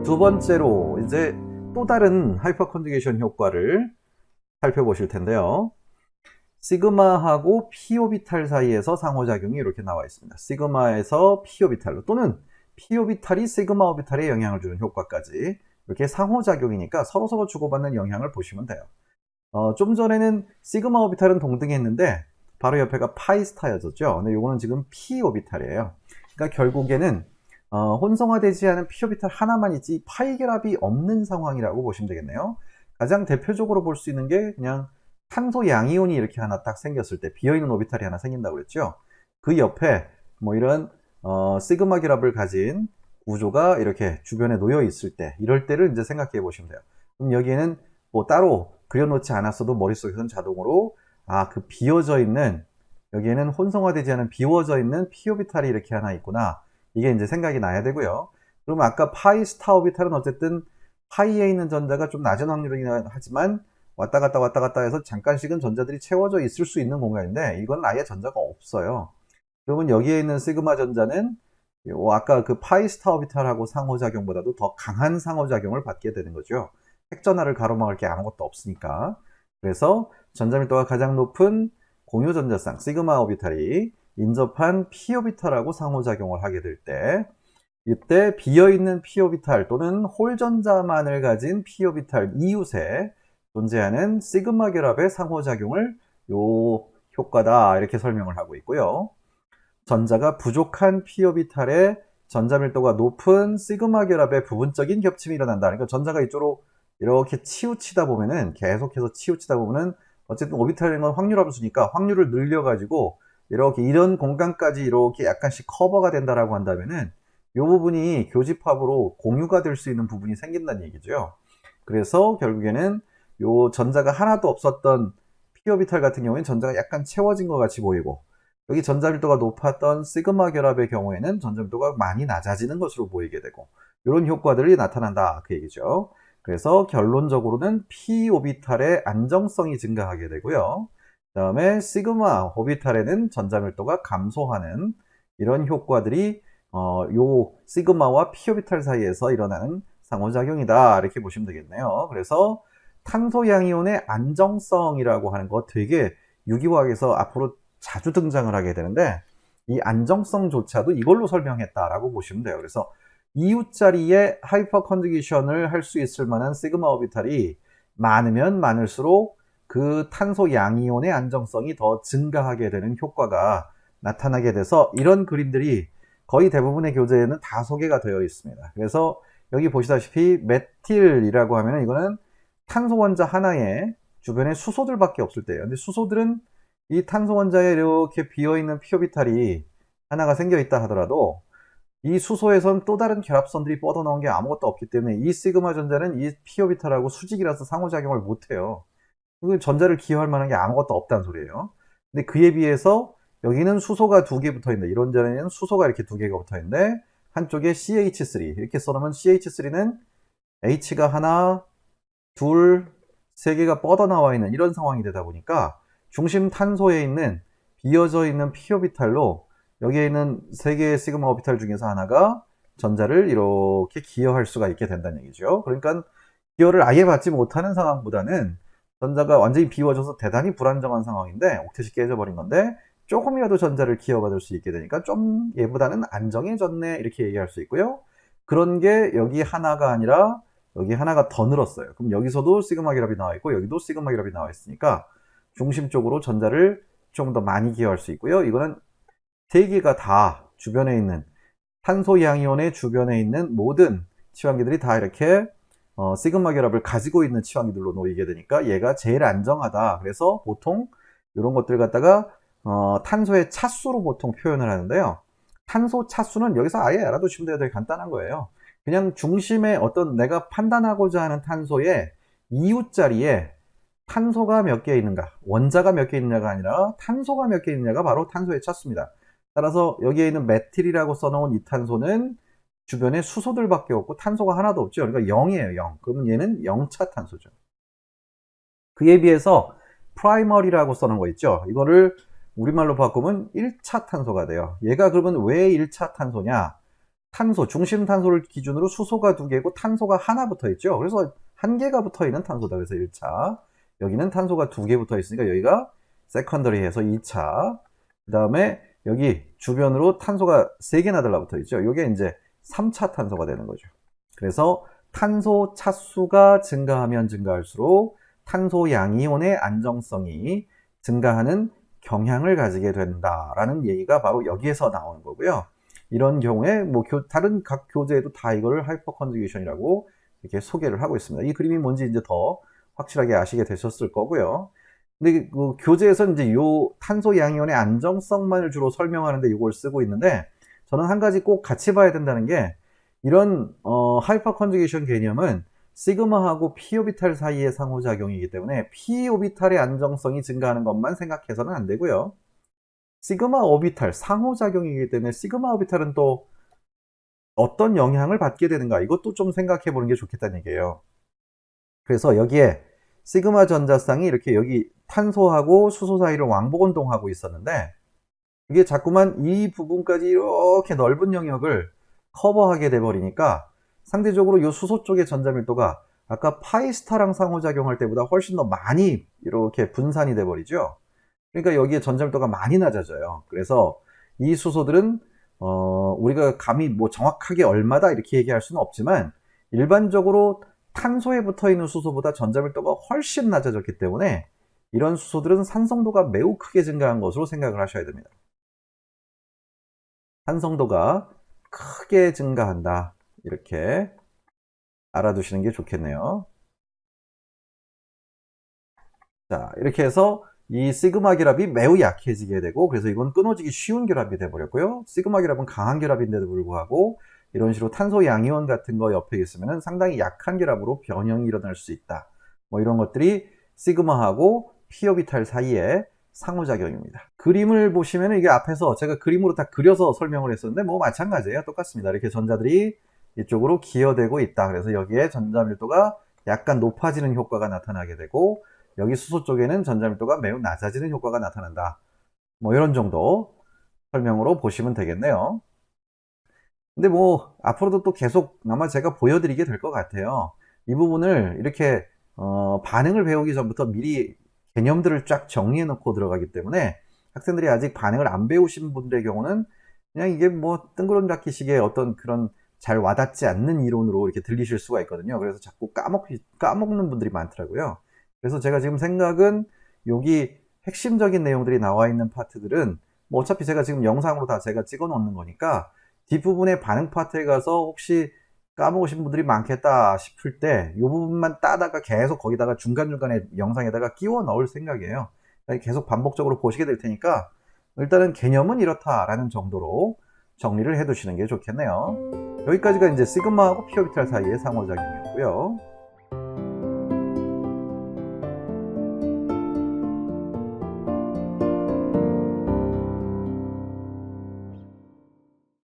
두 번째로 이제 또 다른 하이퍼 컨주게이션 효과를 살펴보실 텐데요. 시그마하고 p 오비탈 사이에서 상호작용이 이렇게 나와 있습니다. 시그마에서 p 오비탈로 또는 p 오비탈이 시그마 오비탈에 영향을 주는 효과까지 이렇게 상호작용이니까 서로서로 주고받는 영향을 보시면 돼요. 좀 전에는 시그마 오비탈은 동등했는데 바로 옆에가 파이 스타였었죠. 근데 이거는 지금 p 오비탈이에요. 그러니까 결국에는 혼성화되지 않은 p 오비탈 하나만 있지 파이 결합이 없는 상황이라고 보시면 되겠네요. 가장 대표적으로 볼 수 있는 게 그냥 탄소 양이온이 이렇게 하나 딱 생겼을 때 비어있는 오비탈이 하나 생긴다고 그랬죠. 그 옆에 뭐 이런 시그마 결합을 가진 구조가 이렇게 주변에 놓여 있을 때, 이럴 때를 이제 생각해 보시면 돼요. 그럼 여기에는 뭐 따로 그려놓지 않았어도 머릿속에서는 자동으로 그 비어져 있는, 여기에는 혼성화되지 않은 비워져 있는 p 오비탈이 이렇게 하나 있구나, 이게 이제 생각이 나야 되고요. 그럼 아까 파이 스타 오비탈은 어쨌든 파이에 있는 전자가 좀 낮은 확률이긴 하지만 왔다 갔다 해서 잠깐씩은 전자들이 채워져 있을 수 있는 공간인데 이건 아예 전자가 없어요. 그러면 여기에 있는 시그마 전자는 아까 그 파이 스타 오비탈하고 상호작용보다도 더 강한 상호작용을 받게 되는 거죠. 핵전하를 가로막을 게 아무것도 없으니까. 그래서 전자밀도가 가장 높은 공유전자쌍 시그마 오비탈이 인접한 p 오비탈하고 상호작용을 하게 될 때, 이때 비어있는 p 오비탈 또는 홀 전자만을 가진 p 오비탈 이웃에 존재하는 시그마 결합의 상호작용을 요 효과다, 이렇게 설명을 하고 있고요. 전자가 부족한 p 오비탈에 전자밀도가 높은 시그마 결합의 부분적인 겹침이 일어난다. 그러니까 전자가 이쪽으로 이렇게 치우치다 보면은, 계속해서 치우치다 보면은 어쨌든 오비탈인 건 확률 함수니까 확률을 늘려가지고 이렇게 이런 공간까지 이렇게 약간씩 커버가 된다라고 한다면은 이 부분이 교집합으로 공유가 될 수 있는 부분이 생긴다는 얘기죠. 그래서 결국에는 요 전자가 하나도 없었던 p 오비탈 같은 경우에는 전자가 약간 채워진 것 같이 보이고, 여기 전자밀도가 높았던 시그마 결합의 경우에는 전자밀도가 많이 낮아지는 것으로 보이게 되고, 이런 효과들이 나타난다, 그 얘기죠. 그래서 결론적으로는 p 오비탈의 안정성이 증가하게 되고요. 그 다음에 시그마 오비탈에는 전자밀도가 감소하는 이런 효과들이 요 시그마와 p 오비탈 사이에서 일어나는 상호작용이다, 이렇게 보시면 되겠네요. 그래서 탄소 양이온의 안정성이라고 하는 거 되게 유기화학에서 앞으로 자주 등장을 하게 되는데, 이 안정성조차도 이걸로 설명했다라고 보시면 돼요. 그래서 이웃 자리에 하이퍼 컨주게이션을 할 수 있을 만한 시그마 오비탈이 많으면 많을수록 그 탄소 양이온의 안정성이 더 증가하게 되는 효과가 나타나게 돼서 이런 그림들이 거의 대부분의 교재에는 다 소개가 되어 있습니다. 그래서 여기 보시다시피 메틸이라고 하면 이거는 탄소 원자 하나에 주변에 수소들밖에 없을 때예요. 근데 수소들은 이 탄소 원자에 이렇게 비어있는 p 오비탈이 하나가 생겨 있다 하더라도 이 수소에선 또 다른 결합선들이 뻗어나온 게 아무것도 없기 때문에 이 시그마 전자는 이 p 오비탈하고 수직이라서 상호작용을 못해요. 전자를 기여할 만한 게 아무것도 없다는 소리예요. 근데 그에 비해서 여기는 수소가 두 개 붙어 있는데, 이런 자리에는 수소가 이렇게 두 개가 붙어 있는데 한쪽에 CH3 이렇게 써놓으면 CH3는 H가 하나, 둘, 세 개가 뻗어나와 있는 이런 상황이 되다 보니까 중심 탄소에 있는 비어져 있는 p 오비탈로 여기에 있는 세 개의 시그마 오비탈 중에서 하나가 전자를 이렇게 기여할 수가 있게 된다는 얘기죠. 그러니까 기여를 아예 받지 못하는 상황보다는 전자가 완전히 비워져서 대단히 불안정한 상황인데 옥텟이 깨져버린 건데 조금이라도 전자를 기여받을 수 있게 되니까 좀 얘보다는 안정해졌네, 이렇게 얘기할 수 있고요. 그런 게 여기 하나가 아니라 여기 하나가 더 늘었어요. 그럼 여기서도 시그마 결합이 나와 있고 여기도 시그마 결합이 나와 있으니까 중심 쪽으로 전자를 좀 더 많이 기여할 수 있고요. 이거는 세 개가 다 주변에 있는 탄소 양이온의 주변에 있는 모든 치환기들이 다 이렇게 시그마 결합을 가지고 있는 치환기들로 놓이게 되니까 얘가 제일 안정하다. 그래서 보통 이런 것들 갖다가 탄소의 차수로 보통 표현을 하는데요. 탄소 차수는 여기서 아예 알아두시면 돼요. 되게 간단한 거예요. 그냥 중심에 어떤 내가 판단하고자 하는 탄소의 이웃 자리에 탄소가 몇 개 있는가, 원자가 몇 개 있느냐가 아니라 탄소가 몇 개 있느냐가 바로 탄소의 차수입니다. 따라서 여기에 있는 메틸이라고 써놓은 이 탄소는 주변에 수소들밖에 없고 탄소가 하나도 없죠. 그러니까 0이에요, 0. 그러면 얘는 0차 탄소죠. 그에 비해서 프라이머리라고 써놓은 거 있죠. 이거를 우리말로 바꾸면 1차 탄소가 돼요. 얘가 그러면 왜 1차 탄소냐? 탄소, 중심 탄소를 기준으로 수소가 2개고 탄소가 하나 붙어 있죠. 그래서 1개가 붙어 있는 탄소다. 그래서 1차. 여기는 탄소가 2개 붙어 있으니까 여기가 세컨더리해서 2차. 그 다음에 여기 주변으로 탄소가 3개나 달라붙어 있죠. 이게 이제 3차 탄소가 되는 거죠. 그래서 탄소 차수가 증가하면 증가할수록 탄소 양이온의 안정성이 증가하는 경향을 가지게 된다라는 얘기가 바로 여기에서 나오는 거고요. 이런 경우에 뭐 다른 각 교재에도 다 이거를 하이퍼 컨주게이션이라고 이렇게 소개를 하고 있습니다. 이 그림이 뭔지 이제 더 확실하게 아시게 되셨을 거고요. 근데 그 교재에서 이제 요 탄소 양이온의 안정성만을 주로 설명하는데 이걸 쓰고 있는데, 저는 한 가지 꼭 같이 봐야 된다는 게, 이런 하이퍼 컨주게이션 개념은 시그마하고 p 오비탈 사이의 상호작용이기 때문에 p 오비탈의 안정성이 증가하는 것만 생각해서는 안 되고요. 시그마 오비탈 상호작용이기 때문에 시그마 오비탈은 또 어떤 영향을 받게 되는가, 이것도 좀 생각해 보는 게 좋겠다는 얘기예요. 그래서 여기에 시그마 전자쌍이 이렇게 여기 탄소하고 수소 사이를 왕복운동하고 있었는데, 이게 자꾸만 이 부분까지 이렇게 넓은 영역을 커버하게 돼 버리니까 상대적으로 이 수소 쪽의 전자밀도가 아까 파이스타랑 상호작용할 때보다 훨씬 더 많이 이렇게 분산이 돼 버리죠. 그러니까 여기에 전자밀도가 많이 낮아져요. 그래서 이 수소들은 우리가 감히 뭐 정확하게 얼마다 이렇게 얘기할 수는 없지만, 일반적으로 탄소에 붙어 있는 수소보다 전자밀도가 훨씬 낮아졌기 때문에 이런 수소들은 산성도가 매우 크게 증가한 것으로 생각을 하셔야 됩니다. 산성도가 크게 증가한다, 이렇게 알아두시는 게 좋겠네요. 자, 이렇게 해서 이 시그마 결합이 매우 약해지게 되고, 그래서 이건 끊어지기 쉬운 결합이 되어버렸고요. 시그마 결합은 강한 결합인데도 불구하고 이런 식으로 탄소 양이온 같은 거 옆에 있으면 상당히 약한 결합으로 변형이 일어날 수 있다. 뭐 이런 것들이 시그마하고 p 오비탈 사이의 상호작용입니다. 그림을 보시면 이게 앞에서 제가 그림으로 다 그려서 설명을 했었는데 뭐 마찬가지예요. 똑같습니다. 이렇게 전자들이 이쪽으로 기어대고 있다. 그래서 여기에 전자밀도가 약간 높아지는 효과가 나타나게 되고, 여기 수소 쪽에는 전자밀도가 매우 낮아지는 효과가 나타난다. 뭐 이런 정도 설명으로 보시면 되겠네요. 근데 뭐 앞으로도 또 계속 아마 제가 보여드리게 될 것 같아요. 이 부분을 이렇게 반응을 배우기 전부터 미리 개념들을 쫙 정리해 놓고 들어가기 때문에 학생들이 아직 반응을 안 배우신 분들의 경우는 그냥 이게 뭐 뜬구름잡기식의 어떤 그런 잘 와닿지 않는 이론으로 이렇게 들리실 수가 있거든요. 그래서 자꾸 까먹는 분들이 많더라고요. 그래서 제가 지금 생각은 여기 핵심적인 내용들이 나와 있는 파트들은 뭐 어차피 제가 지금 영상으로 다 제가 찍어 놓는 거니까 뒷부분의 반응 파트에 가서 혹시 까먹으신 분들이 많겠다 싶을 때 이 부분만 따다가 계속 거기다가 중간중간에 영상에다가 끼워 넣을 생각이에요. 계속 반복적으로 보시게 될 테니까 일단은 개념은 이렇다라는 정도로 정리를 해 두시는 게 좋겠네요. 여기까지가 이제 시그마하고 p 오비탈 사이의 상호작용이었고요.